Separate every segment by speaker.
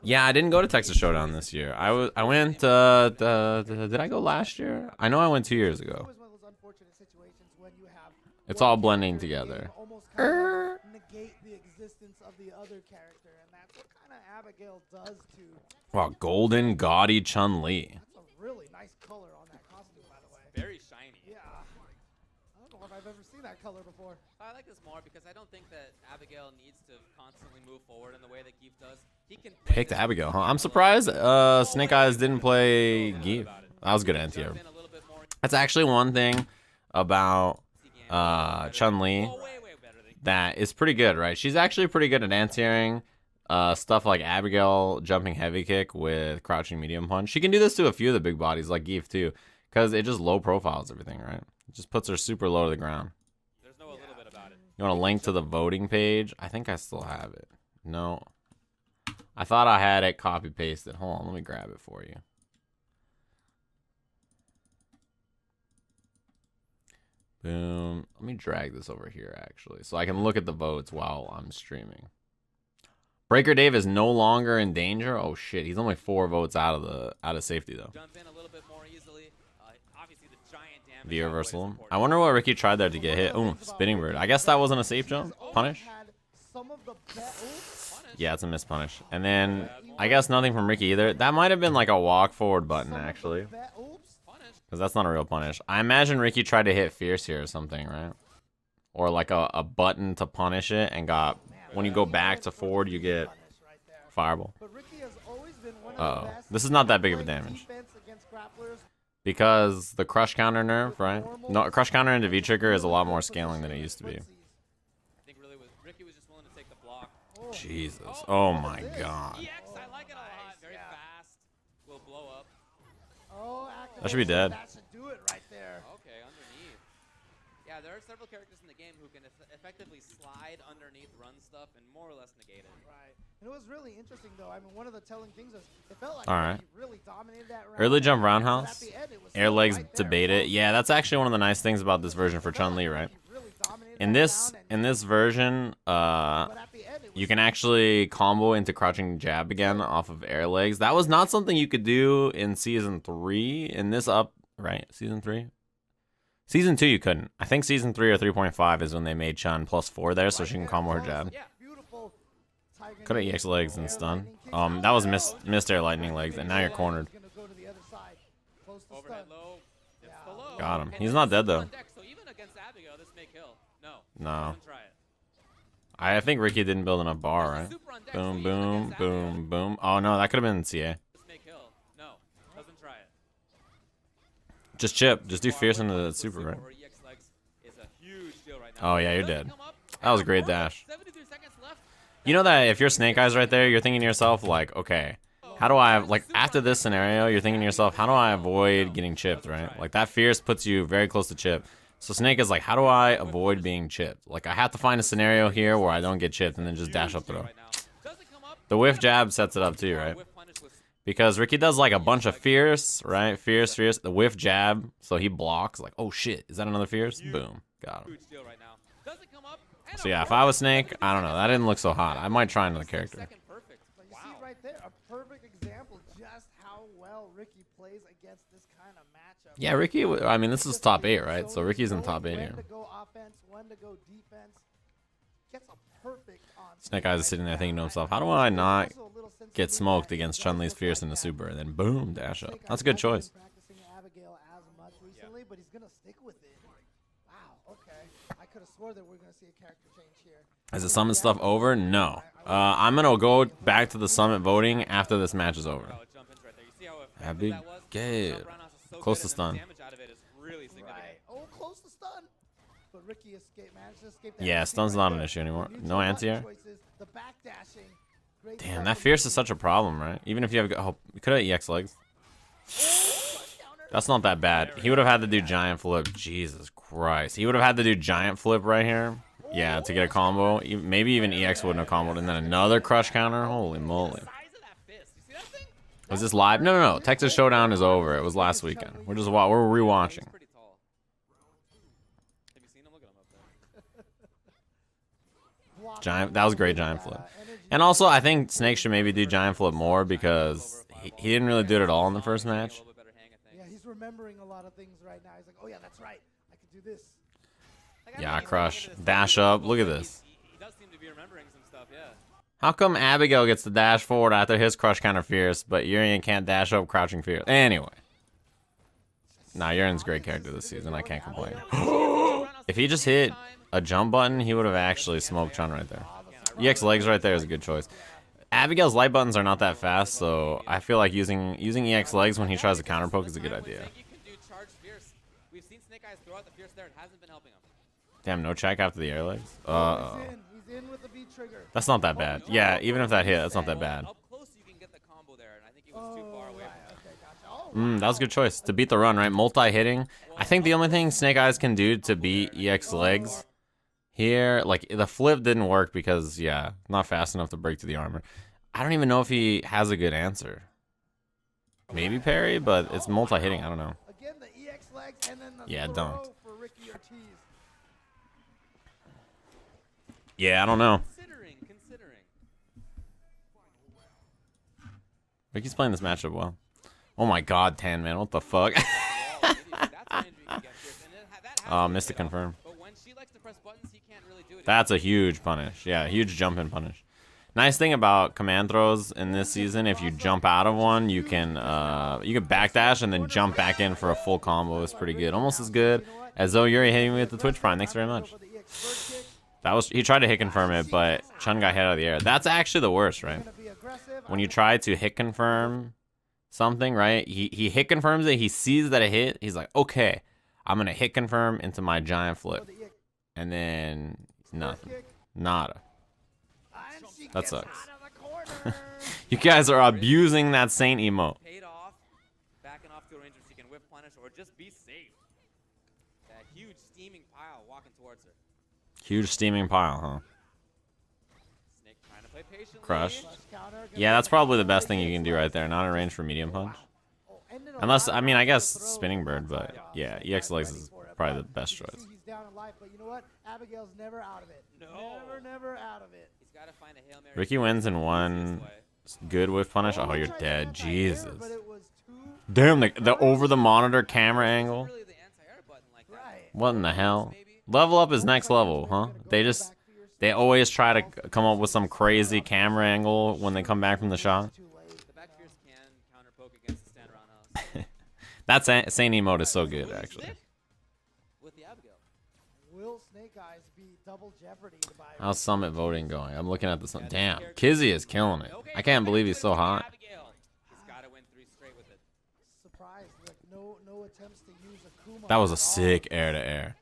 Speaker 1: Yeah, I didn't go to Texas Showdown this year. I went. Did I go last year? I know I went 2 years ago. It's all blending together.
Speaker 2: Negate the existence of the other character, and that's what kind of Abigail does to.
Speaker 1: Wow, golden gaudy chun-li.
Speaker 2: That's a really nice color on that costume, by the way.
Speaker 3: Very shiny.
Speaker 2: Yeah. I don't know if I've ever seen that color before.
Speaker 3: I like this more because I don't think that Abigail needs to constantly move forward in the way that Geef does. He can
Speaker 1: Picked Abigail, huh? I'm surprised Snake Eyes didn't play Geef. That was good anti-air. That's actually one thing about Chun-Li that is pretty good, right? She's actually pretty good at anti-airing stuff like Abigail jumping heavy kick with crouching medium punch. She can do this to a few of the big bodies like Geef too, because it just low profiles everything, right? It just puts her super low to the ground.
Speaker 3: There's no a little bit about it.
Speaker 1: You want a link to the voting page? I think I still have it. No. I thought I had it copy pasted. Hold on, let me grab it for you. Boom. Let me drag this over here actually, so I can look at the votes while I'm streaming. Breaker Dave is no longer in danger. Oh shit, he's only 4 votes out of safety though.
Speaker 3: Jump in a little bit more easily. Obviously the giant damage.
Speaker 1: The reversal. I wonder what Ricki tried there to get hit. Ooh, spinning bird. I guess that wasn't a safe jump. Punish. Yeah, it's a miss punish. And then I guess nothing from Ricki either. That might have been like a walk forward button actually, because that's not a real punish. I imagine Ricki tried to hit fierce here or something, right? Or like a button to punish it and got, when you go back to forward you get fireball. Uh-oh. This is not that big of a damage, because the crush counter nerf, right? No, crush counter into V-trigger is a lot more scaling than it used to be. Jesus. Oh my god. That should be dead.
Speaker 3: Okay, underneath. Yeah, there are several characters in the game who can effectively slide underneath, run stuff, and more or less negate it.
Speaker 2: Right. And it was really interesting, though. I mean, one of the telling things was it felt like
Speaker 1: Alright.
Speaker 2: he really dominated that round.
Speaker 1: Early jump roundhouse. Air legs debate it. Yeah, that's actually one of the nice things about this version for Chun-Li, right? In this version, you can actually combo into crouching jab again off of air legs. That was not something you could do in season 3. In this right? Season 3? Season 2 you couldn't. I think season 3 or 3.5 is when they made Chun +4 there so she can combo her jab. Could have EX legs and stun. That was missed air lightning legs, and now you're cornered. Got him. He's not dead though. No. I think Ricki didn't build enough bar, right? Boom, boom, boom, boom. Oh no, that could have been CA. Just chip. Just do fierce into the super, right? Oh yeah, you're dead. That was a great dash. You know that if you're Snake Eyes right there, you're thinking to yourself like, okay, how do I, like after this scenario, you're thinking to yourself, how do I avoid getting chipped, right? Like that fierce puts you very close to chip. So Snake is like, how do I avoid being chipped? Like I have to find a scenario here where I don't get chipped and then just dash up throw. The whiff jab sets it up too, right? Because Ricki does like a bunch of fierce, right? Fierce, the whiff jab. So he blocks like, oh shit, is that another fierce? Boom, got him. So yeah, if I was Snake, I don't know. That didn't look so hot. I might try another character.
Speaker 2: Right there, a perfect example just how well Ricki plays against this kind of matchup.
Speaker 1: Yeah, Ricki, I mean, this is top 8, right? So Ricki's in top 8 here. Snake Eyes is sitting there thinking to himself, how do I not get smoked against Chun-Li's fierce in the super? And then boom, dash up. That's a good choice. Is the summit stuff over? No. I'm going to go back to the summit voting after this match is over. Abigail. Close to stun. Yeah, stun's not an issue anymore. No anti-air. Damn, that fierce is such a problem, right? Even if you have... Oh, you could have EX legs. That's not that bad. He would have had to do giant flip. Jesus Christ. He would have had to do giant flip right here. Yeah, to get a combo. Maybe even EX wouldn't have comboed. And then another crush counter. Holy moly. Was this live? No, no, no. Texas Showdown is over. It was last weekend. We're rewatching. Giant. That was great giant flip. And also, I think Snake should maybe do giant flip more because he didn't really do it at all in the first match.
Speaker 2: Yeah, he's remembering a lot of things right now. He's like, oh yeah, that's right. I could do this.
Speaker 1: Yeah, crush. Dash up. Look at this.
Speaker 3: He does seem to be remembering some stuff, yeah.
Speaker 1: How come Abigail gets to dash forward after his crush kind of fierce, but Urian can't dash up crouching fierce? Anyway. Nah, Urian's a great character this season. I can't complain. If he just hit a jump button, he would have actually smoked Chun right there. EX legs right there is a good choice. Abigail's light buttons are not that fast, so I feel like using EX legs when he tries to counter poke is a good idea.
Speaker 3: We've seen Snake Eyez throw out the fierce there. It hasn't been helping him.
Speaker 1: Damn, no check after the air legs?
Speaker 2: He's in with the V trigger.
Speaker 1: That's not that bad. Yeah, even if that hit, that's not that bad.
Speaker 3: Up close you can get the combo there, and I think he was too far away from it.
Speaker 1: That was a good choice. To beat the run, right? Multi-hitting. I think the only thing Snake Eyez can do to beat EX legs here, like, the flip didn't work because, yeah, not fast enough to break to the armor. I don't even know if he has a good answer. Maybe parry, but it's multi-hitting. I don't know.
Speaker 2: Again, the EX legs and then the
Speaker 1: Yeah,
Speaker 2: throw
Speaker 1: don't.
Speaker 2: for Ricki Ortiz.
Speaker 1: Yeah, I don't know.
Speaker 3: Considering.
Speaker 1: Ricky's playing this matchup well. Oh my god, Tan, man. What the fuck? Missed to confirm.
Speaker 3: But when she likes to press buttons, he can't really do it.
Speaker 1: That's a huge punish. Yeah, huge jump in punish. Nice thing about command throws in this season, if you jump out of one, you can backdash and then jump back in for a full combo. It's pretty good. Almost as good as though Yuri hitting me with the Twitch Prime. Thanks very much. He tried to hit confirm it, but Chun got hit out of the air. That's actually the worst, right? When you try to hit confirm something, right? He hit confirms it, he sees that it hit, he's like, okay, I'm gonna hit confirm into my giant flip. And then nothing. Nada. That sucks. You guys are abusing that Saint emote.
Speaker 3: Paid off, backing off to a range where she can whip punish or just be safe. That huge steaming pile walking towards her.
Speaker 1: Huge steaming pile, huh?
Speaker 3: Snake trying to play patiently.
Speaker 1: Crush. Yeah, that's probably the best thing you can do right there. Not a range for medium punch. Unless, I mean, I guess spinning bird, but yeah, EX legs is probably the best choice.
Speaker 2: He's down in life, but you know what? Abigail's never out of it.
Speaker 3: No.
Speaker 2: Never out of it.
Speaker 3: He's got to find a Hail Mary.
Speaker 1: Ricki wins in one good whiff punish. Oh, you're dead. Jesus. Damn, the over the monitor camera angle. What in the hell? Level up is next level, huh? They always try to come up with some crazy camera angle when they come back from the shot.
Speaker 3: The back fierce can counter poke against the stand around house.
Speaker 1: That Saint emote is so good, actually.
Speaker 3: With the Abigail.
Speaker 2: Will Snake Eyez be double jeopardy by
Speaker 1: How's Summit voting going? I'm looking at this. Damn, Kizzy is killing it. I can't believe he's so hot.
Speaker 3: He's got to win 3 straight with it.
Speaker 2: surprise? Like no attempts to use Akuma.
Speaker 1: That was a sick air to air.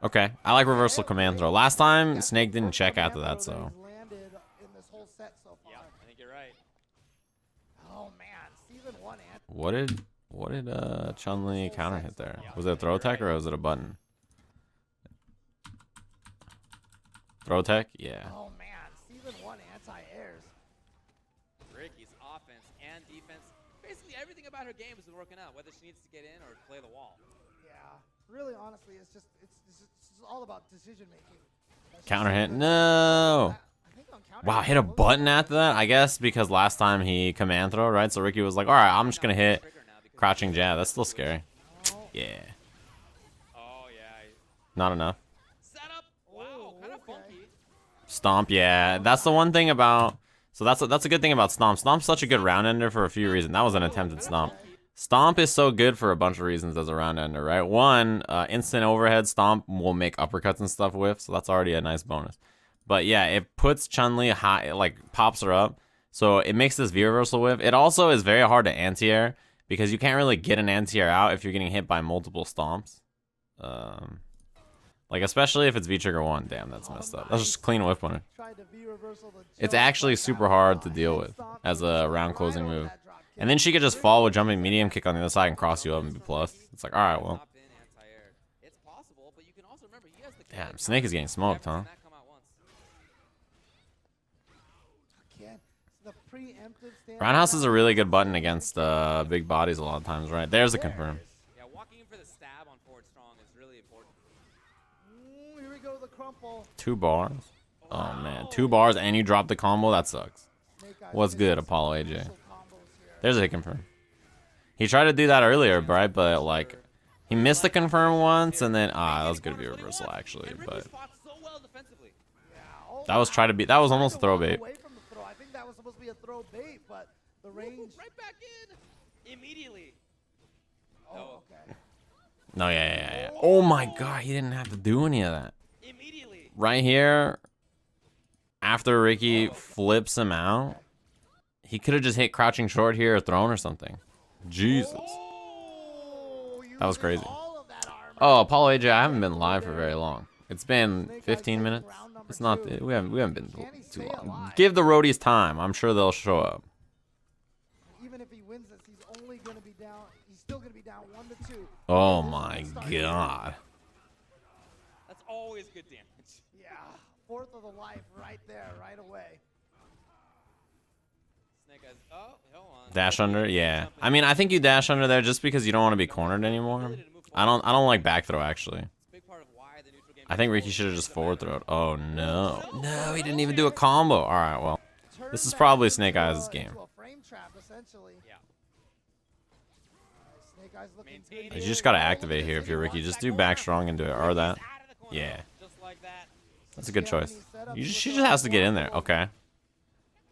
Speaker 1: Okay, I like reversal command throw. Last time Snake didn't check after that, so.
Speaker 2: Landed in this whole set so far.
Speaker 3: Yeah, I think you're right.
Speaker 2: Oh man, season 1 and
Speaker 1: What did Chun-Li counter hit there? Was it a throw tech or was it a button? Throw tech? Yeah.
Speaker 2: oh man, season 1 anti-airs.
Speaker 3: Ricki's offense and defense, basically everything about her game has been working out, whether she needs to get in or play the wall.
Speaker 2: Yeah, really, honestly, it's just all about decision making.
Speaker 1: Counter hit. No. Wow, hit a button after that? I guess because last time he command throw, right? So Ricki was like, all right, I'm just going to hit crouching jab. That's still scary. Yeah.
Speaker 3: Oh, yeah.
Speaker 1: Not enough.
Speaker 3: Setup. Wow, kind of funky.
Speaker 1: Stomp, yeah. That's the one thing about... So that's a good thing about Stomp. Stomp's such a good round ender for a few reasons. That was an attempted Stomp. Stomp is so good for a bunch of reasons as a round ender, right? One, instant overhead Stomp will make uppercuts and stuff with, so that's already a nice bonus. But yeah, it puts Chun-Li high, like pops her up, so it makes this V-reversal whiff. It also is very hard to anti-air, because you can't really get an anti-air out if you're getting hit by multiple Stomps. Like, especially if it's V-trigger 1. Damn, that's messed up. That's just clean whiff punter. It's actually super hard to deal with as a round closing move. And then she could just fall with jumping medium kick on the other side and cross you up and be plus. It's like, alright, well. Damn, Snake is getting smoked, huh? Roundhouse is a really good button against big bodies a lot of times, right? There's a confirm.
Speaker 3: Yeah, walking in for the stab on forward strong is really important.
Speaker 2: Here we go, the crumple.
Speaker 1: 2 bars. Oh man, 2 bars and you drop the combo. That sucks. What's good, Apollo AJ? There's a hit confirm. He tried to do that earlier, right? But like, he missed the confirm once, and then that was gonna be a reversal actually. But that was that was almost a throw bait.
Speaker 2: I think that was supposed to be a throw bait, but the range
Speaker 3: right back in immediately.
Speaker 2: Oh, okay.
Speaker 1: No, yeah. Oh my god, he didn't have to do any of that.
Speaker 3: Immediately.
Speaker 1: Right here, after Ricki flips him out, he could have just hit crouching short here or thrown or something. Jesus. That was crazy. Oh, Apollo AJ, I haven't been live for very long. It's been 15 minutes. It's not. We haven't been too long. Give the roadies time. I'm sure they'll show up.
Speaker 2: Even if he wins this, he's only going to be down. He's still going to be down 1-2.
Speaker 1: Oh my god.
Speaker 3: That's always good damage.
Speaker 2: Yeah, 4th of the life right there, right away.
Speaker 3: Snake Eyes. Oh, hold on.
Speaker 1: Dash under, yeah. I mean, I think you dash under there just because you don't want to be cornered anymore. I don't like back throw actually. I think Ricki should have just forward throwed. Oh no. No, he didn't even do a combo. Alright, well. This is probably Snake Eyes' game. You just gotta activate here if you're Ricki. Just do back strong into it. Or that. Yeah. That's a good choice. She just has to get in there. Okay.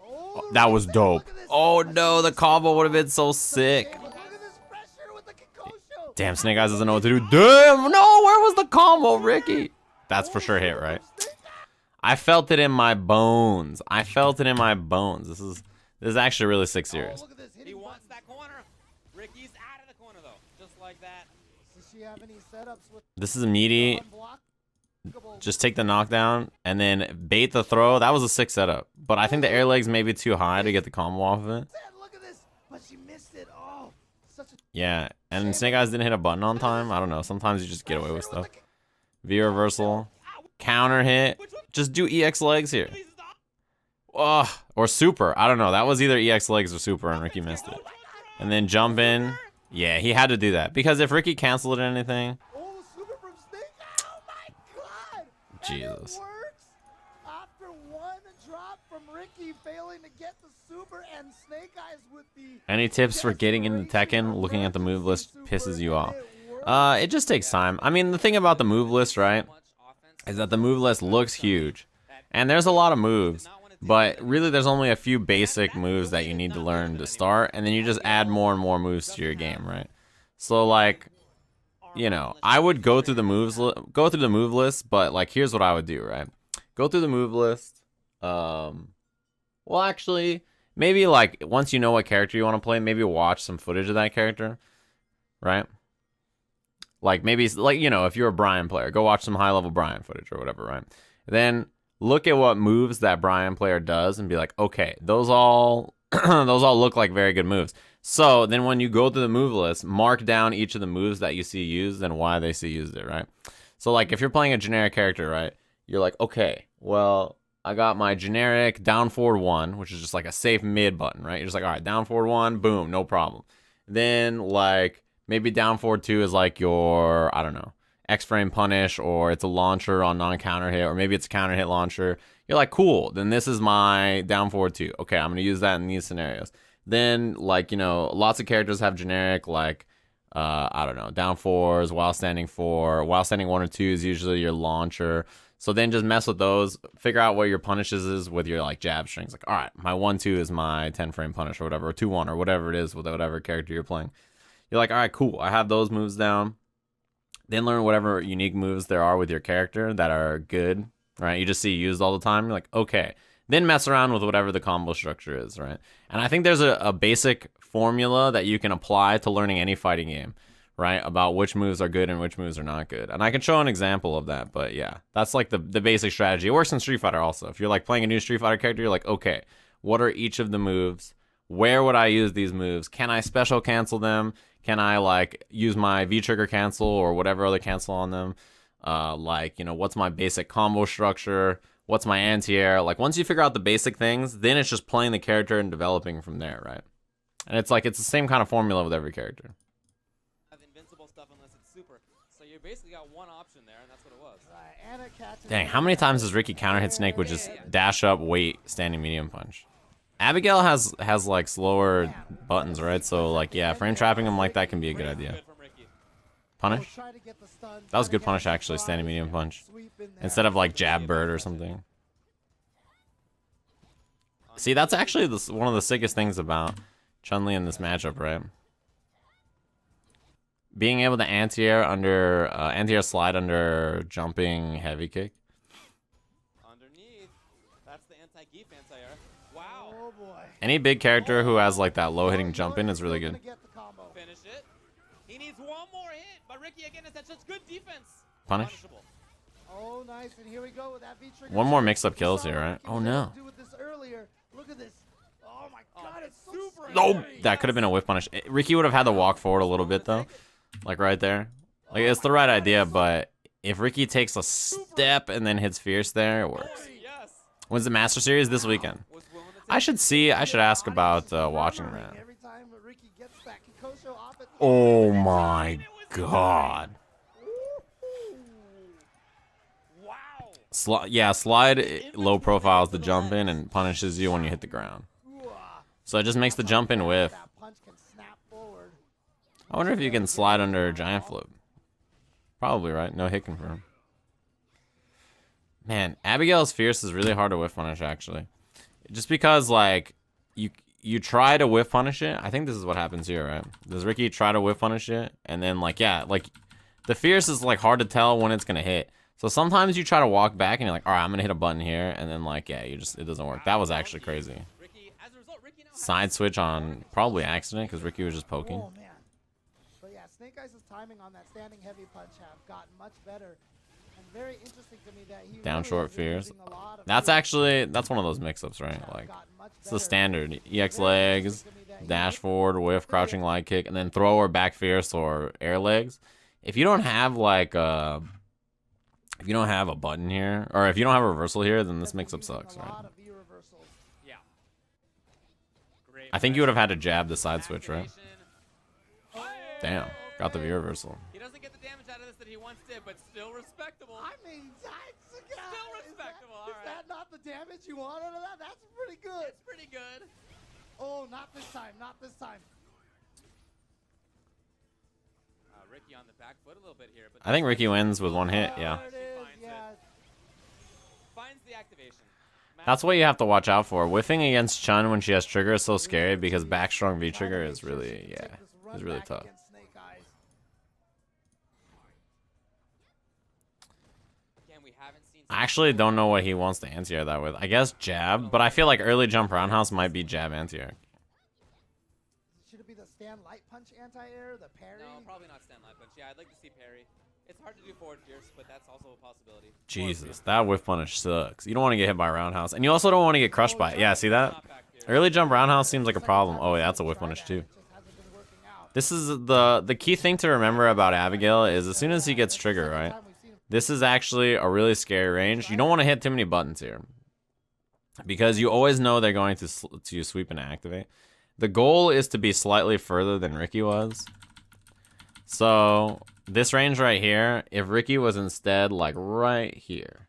Speaker 1: Oh, that was dope. Oh no, the combo would have been so sick. Damn, Snake Eyes doesn't know what to do. Damn, no, where was the combo, Ricki? That's for sure hit, right? I felt it in my bones. I felt it in my bones. This is actually a really sick series.
Speaker 3: He wants that corner. Ricki's out of the corner though, just like that.
Speaker 2: Does she have any setups with
Speaker 1: This is meaty. Just take the knockdown and then bait the throw. That was a sick setup. But I think the air legs may be too high to get the combo off of it.
Speaker 2: Look at this, but she missed it. Oh, such a
Speaker 1: Yeah, and Snake Eyes didn't hit a button on time. I don't know. Sometimes you just get away with stuff. V reversal. Counter hit. Just do EX legs here. Oh, or super. I don't know. That was either EX legs or super, and Ricki missed it. And then jump in. Yeah, he had to do that. Because if Ricki canceled it or anything.
Speaker 2: Oh, super from Snake. Oh my god.
Speaker 1: Jesus.
Speaker 2: And it works after one drop from Ricki failing to get the super and Snake Eyes with the
Speaker 1: Any tips for getting into Tekken? Looking at the move list pisses you off. It just takes time. I mean, the thing about the move list, right, is that the move list looks huge. And there's a lot of moves. But really, there's only a few basic moves that you need to learn to start. And then you just add more and more moves to your game, right? So, like, you know, I would go through the move list. But, like, here's what I would do, right? Go through the move list. Well, actually, maybe, like, once you know what character you want to play, maybe watch some footage of that character, right? Like, maybe, like, you know, if you're a Brian player, go watch some high-level Brian footage or whatever, right? Then look at what moves that Brian player does and be like, okay, those all those all look like very good moves. So then when you go through the move list, mark down each of the moves that you see used and why they see used it, right? So, like, if you're playing a generic character, right, you're like, okay, well, I got my generic down forward 1, which is just like a safe mid button, right? You're just like, all right, down forward 1, boom, no problem. Then, like, maybe down forward 2 is like your, I don't know, X-frame punish, or it's a launcher on non-counter hit, or maybe it's a counter hit launcher. You're like, cool, then this is my down forward 2. Okay, I'm gonna use that in these scenarios. Then, like, you know, lots of characters have generic, like, I don't know, down 4s, while standing 4, while standing 1 or 2 is usually your launcher. So then just mess with those, figure out what your punishes is with your, like, jab strings. Like, all right, my 1-2 is my 10-frame punish or whatever, or 2-1 or whatever it is with whatever character you're playing. You're like, all right, cool, I have those moves down. Then learn whatever unique moves there are with your character that are good, right? You just see used all the time. You're like, okay. Then mess around with whatever the combo structure is, right? And I think there's a basic formula that you can apply to learning any fighting game, right? About which moves are good and which moves are not good. And I can show an example of that, but yeah, that's like the basic strategy. It works in Street Fighter also. If you're like playing a new Street Fighter character, you're like, okay, what are each of the moves? Where would I use these moves? Can I special cancel them? Can I, like, use my V-trigger cancel or whatever other cancel on them? Like, you know, what's my basic combo structure? What's my anti-air? Like, once you figure out the basic things, then it's just playing the character and developing from there, right? And it's like, it's the same kind of formula with every character.
Speaker 3: stuff unless it's super. So you basically got one option there, and that's what it was.
Speaker 2: Right, and it catches
Speaker 1: Dang, how many times does Ricki counter hit Snake with just dash up, wait, standing medium punch? Abigail has like slower buttons, right? So like yeah, frame trapping him like that can be a good idea. Punish? That was good punish actually, standing medium punch. Instead of like jab bird or something. See, that's actually one of the sickest things about Chun-Li in this matchup, right? Being able to anti-air under anti-air slide under jumping heavy kick.
Speaker 3: Underneath, that's the anti-geef anti-air. Wow.
Speaker 2: Oh boy.
Speaker 1: Any big character who has like that low hitting jump in is really good.
Speaker 3: Finish it. He needs one more hit, but Ricki again is such good defense.
Speaker 1: Punish.
Speaker 3: Punishable.
Speaker 2: Oh, nice, and here we go with that V-trigger.
Speaker 1: One more mix-up kills here, right? Oh no.
Speaker 2: Look at this. Oh my god, it's super.
Speaker 1: Oh, that could have been a whiff punish. Ricki would have had to walk forward a little bit though, like right there. Like it's the right idea, but if Ricki takes a step and then hits fierce there, it works. When's the Master Series? This weekend. I should ask about watching that. Oh my god. Yeah, slide low profiles the jump in and punishes you when you hit the ground. So it just makes the jump in whiff. I wonder if you can slide under giant flip. Probably, right? No hit confirm. Man, Abigail's fierce is really hard to whiff punish actually. Just because like you try to whiff punish it. I think this is what happens here, right? Does Ricki try to whiff punish it? And then like yeah, like the fierce is like hard to tell when it's gonna hit. So sometimes you try to walk back and you're like, all right, I'm gonna hit a button here, and then like, yeah, it doesn't work. That was actually crazy. Side switch on probably accident because Ricki was just poking.
Speaker 2: Oh man. But yeah, Snake Eyes' timing on that standing heavy punch have gotten much better. And very interesting to me that he
Speaker 1: Down
Speaker 2: really
Speaker 1: short
Speaker 2: has been
Speaker 1: fears.
Speaker 2: using a lot of
Speaker 1: That's one of those mix-ups, right? Like it's the standard EX legs, dash forward, whiff, crouching light kick, and then throw or back fierce or air legs. If you don't have like if you don't have a button here, or if you don't have a reversal here, then this mix-up sucks, right?
Speaker 3: Yeah.
Speaker 1: I think you would have had to jab the side switch, right? Damn, got the V reversal.
Speaker 3: He doesn't get the damage out of this that he once did, but still respectable.
Speaker 2: I mean, that's
Speaker 3: Still respectable,
Speaker 2: Is that not the damage you want out of that? That's pretty good.
Speaker 3: It's pretty good.
Speaker 2: Oh, not this time. Not this time.
Speaker 3: Ricki on the back foot a little bit here. But
Speaker 1: I think Ricki wins with one hit, yeah.
Speaker 2: There it is, yeah.
Speaker 3: Finds the activation.
Speaker 1: That's what you have to watch out for. Whiffing against Chun when she has trigger is so scary because back strong V trigger is really, yeah, is really tough. I actually don't know what he wants to anti-air that with. I guess jab, but I feel like early jump roundhouse might be jab anti-air.
Speaker 2: Should it be the stand light punch anti-air, the parry?
Speaker 3: No, probably not stand light punch. Yeah, I'd like to see parry. It's hard to do forward fierce, but that's also a possibility.
Speaker 1: Jesus, that whiff punish sucks. You don't want to get hit by roundhouse, and you also don't want to get crushed by it. Yeah, see that? Early jump roundhouse seems like a problem. Oh, yeah, that's a whiff punish too. This is the key thing to remember about Abigail is as soon as he gets trigger, right? This is actually a really scary range. You don't want to hit too many buttons here because you always know they're going to sweep and activate. The goal is to be slightly further than Ricki was. So this range right here, if Ricki was instead like right here,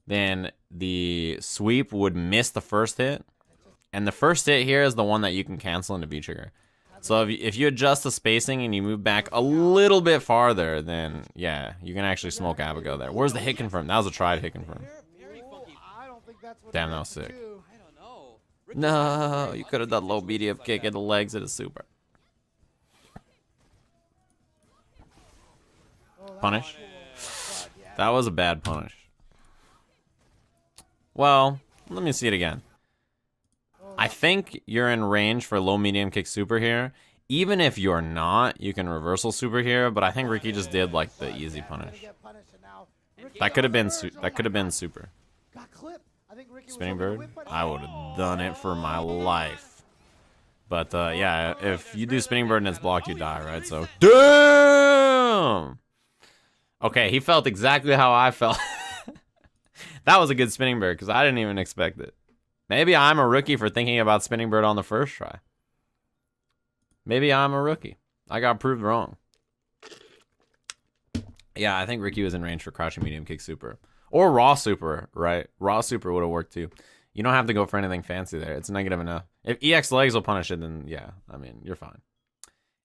Speaker 1: then the sweep would miss the first hit. And the first hit here is the one that you can cancel into V-trigger. So if you adjust the spacing and you move back a little bit farther, then yeah, you can actually smoke Abigail there. Where's the hit confirm? That was a tried hit confirm. Damn, that was sick. No, you could have done low BDF kick in the legs at a super. Punish? That was a bad punish. Well, let me see it again. I think you're in range for low medium kick super here. Even if you're not, you can reversal super here, but I think Ricki just did like the easy punish. That could have been super. Spinning bird? I would have done it for my life. But yeah, if you do spinning bird and it's blocked, you die, right? So damn. Okay, he felt exactly how I felt. That was a good spinning bird because I didn't even expect it. Maybe I'm a rookie for thinking about spinning bird on the first try. Maybe I'm a rookie. I got proved wrong. Yeah, I think Ricki was in range for crouching medium kick super. Or raw super, right? Raw super would have worked too. You don't have to go for anything fancy there. It's negative enough. If EX legs will punish it, then yeah, I mean, you're fine.